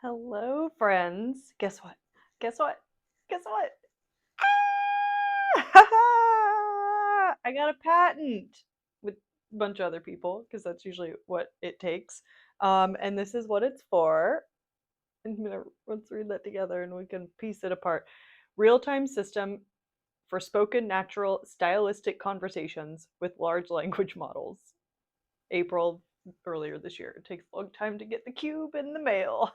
Hello, friends. Guess what? Guess what? Guess what? I got a patent with a bunch of other people because that's usually what it takes. And this is what it's for. Let's read that together and we can piece it apart. Real-time system for spoken, natural, stylistic conversations with large language models. April earlier this year. It takes a long time to get the cube in the mail.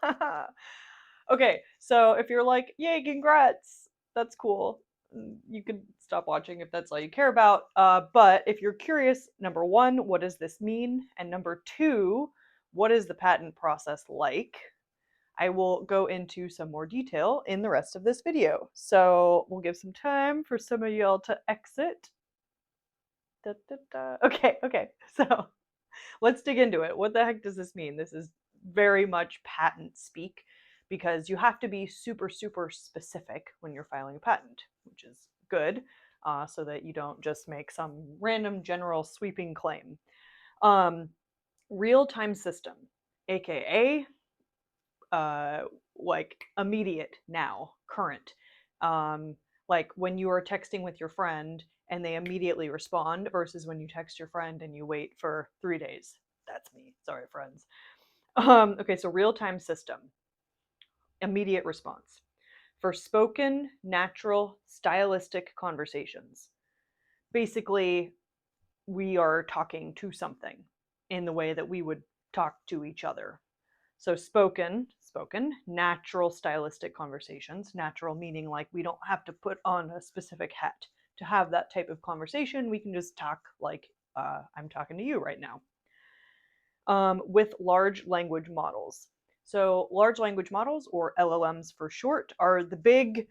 Okay, so if you're like, yay, congrats, that's cool. You can stop watching if that's all you care about. But if you're curious, number one, what does this mean? And number two, what is the patent process like? I will go into some more detail in the rest of this video. So we'll give some time for some of y'all to exit. Da, da, da. Okay. So let's dig into it. What the heck does this mean? This is very much patent speak because you have to be super, super specific when you're filing a patent, which is good, so that you don't just make some random general sweeping claim. Real-time system, aka like immediate, now, current. Like when you are texting with your friend and they immediately respond versus when you text your friend and you wait for 3 days. That's me. Sorry, friends. Okay, so real-time system, immediate response for spoken, natural, stylistic conversations. Basically, we are talking to something in the way that we would talk to each other. So spoken, natural stylistic conversations. Natural meaning like we don't have to put on a specific hat to have that type of conversation. We can just talk like I'm talking to you right now. With large language models. So large language models, or LLMs for short, are the big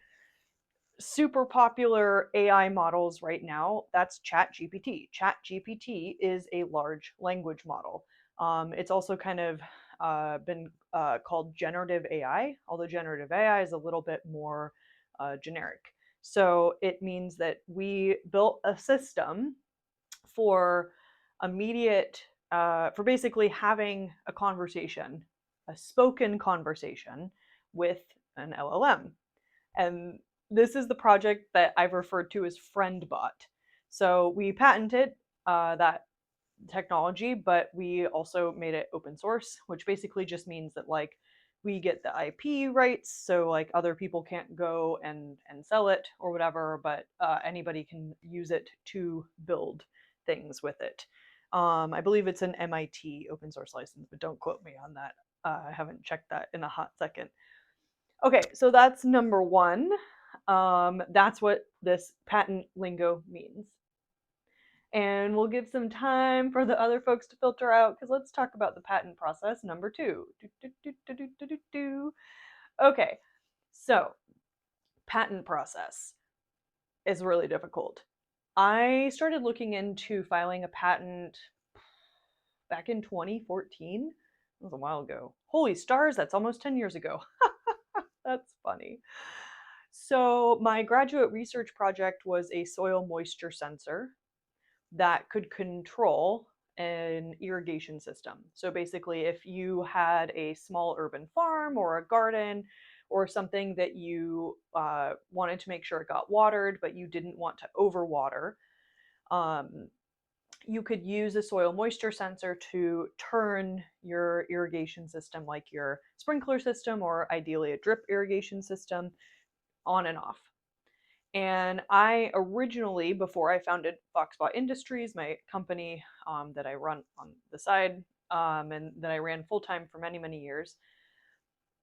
super popular AI models right now. That's ChatGPT. ChatGPT is a large language model. It's also kind of been called generative AI, although generative AI is a little bit more generic. So it means that we built a system for immediate, for basically having a conversation, a spoken conversation with an LLM. And this is the project that I've referred to as FriendBot. So we patented that technology, but we also made it open source, which basically just means that like we get the IP rights, so like other people can't go and sell it or whatever, but anybody can use it to build things with it. I believe it's an MIT open source license, but don't quote me on that. I haven't checked that in a hot second. Okay, so that's number one. That's what this patent lingo means. And we'll give some time for the other folks to filter out because let's talk about the patent process number two. Okay, so patent process is really difficult. I started looking into filing a patent back in 2014. It was a while ago. Holy stars, that's almost 10 years ago. That's funny. So, my graduate research project was a soil moisture sensor that could control an irrigation system. So, basically, if you had a small urban farm or a garden or something that you wanted to make sure it got watered, but you didn't want to overwater, um, you could use a soil moisture sensor to turn your irrigation system, like your sprinkler system or ideally a drip irrigation system, on and off. And I originally, before I founded Foxbot Industries, my company that I run on the side and that I ran full time for many, many years,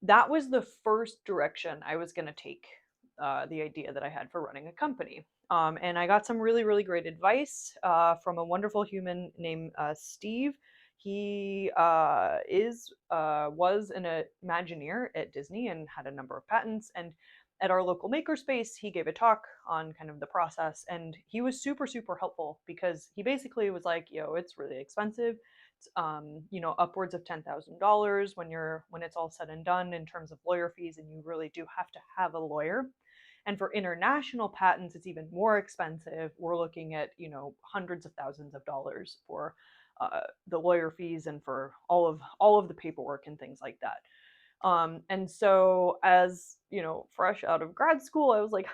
that was the first direction I was going to take the idea that I had for running a company. And I got some really, really great advice from a wonderful human named Steve. He was an Imagineer at Disney and had a number of patents. And at our local makerspace, he gave a talk on kind of the process, and he was super, super helpful because he basically was like, "Yo, it's really expensive. It's, upwards of $10,000 when it's all said and done in terms of lawyer fees, and you really do have to have a lawyer." And for international patents, it's even more expensive. We're looking at hundreds of thousands of dollars for the lawyer fees and for all of the paperwork and things like that. And so as, fresh out of grad school, I was like,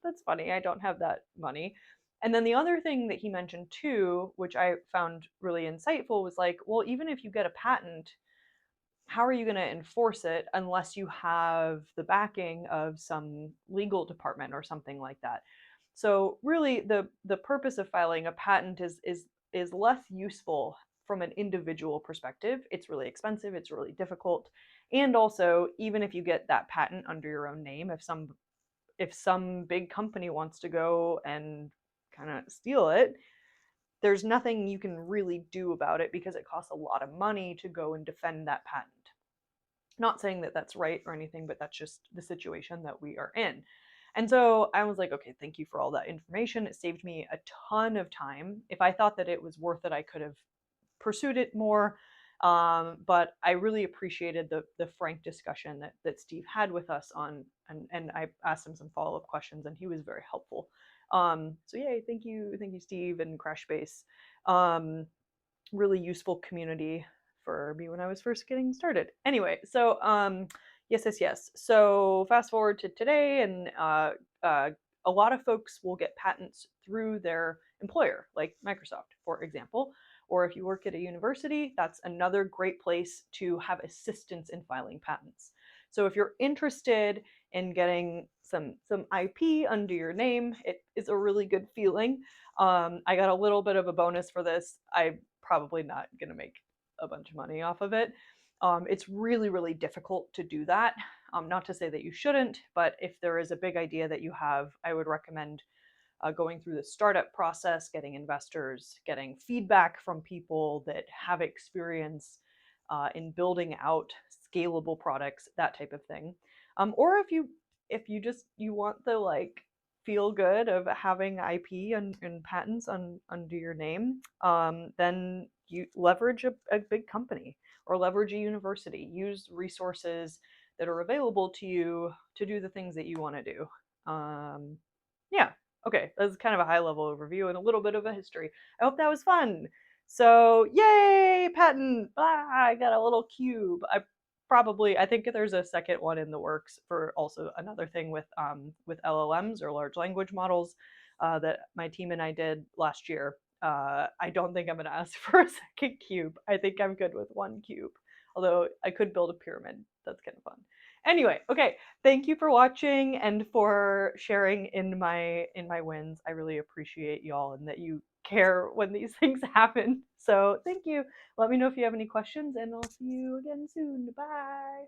that's funny. I don't have that money. And then the other thing that he mentioned too, which I found really insightful, was like, well, even if you get a patent, how are you going to enforce it unless you have the backing of some legal department or something like that? So really, the purpose of filing a patent is less useful from an individual perspective. It's really expensive, it's really difficult, and also, even if you get that patent under your own name, if some big company wants to go and kind of steal it, there's nothing you can really do about it because it costs a lot of money to go and defend that patent. Not saying that that's right or anything, but that's just the situation that we are in. And so I was like, okay, thank you for all that information. It saved me a ton of time. If I thought that it was worth it, I could have pursued it more. But I really appreciated the frank discussion that Steve had with us and I asked him some follow-up questions, and he was very helpful. So yay, thank you, Steve and Crashbase. Really useful community for me when I was first getting started. Anyway, so yes. So fast forward to today, and a lot of folks will get patents through their employer, like Microsoft, for example. Or if you work at a university, that's another great place to have assistance in filing patents. So if you're interested in getting some IP under your name, it is a really good feeling. I got a little bit of a bonus for this. I'm probably not going to make a bunch of money off of it. It's really, really difficult to do that. Not to say that you shouldn't, but if there is a big idea that you have, I would recommend going through the startup process, getting investors, getting feedback from people that have experience in building out scalable products, that type of thing. Or if you just you want the feel good of having IP and patents under your name, then you leverage a big company or leverage a university. Use resources that are available to you to do the things that you want to do. Yeah. Okay, that's kind of a high level overview and a little bit of a history. I hope that was fun. So, yay, patent! I got a little cube. I think there's a second one in the works for also another thing with LLMs or large language models that my team and I did last year. I don't think I'm going to ask for a second cube. I think I'm good with one cube. Although I could build a pyramid. That's kind of fun. Anyway, okay, thank you for watching and for sharing in my wins. I really appreciate y'all and that you care when these things happen. So thank you. Let me know if you have any questions, and I'll see you again soon. Bye.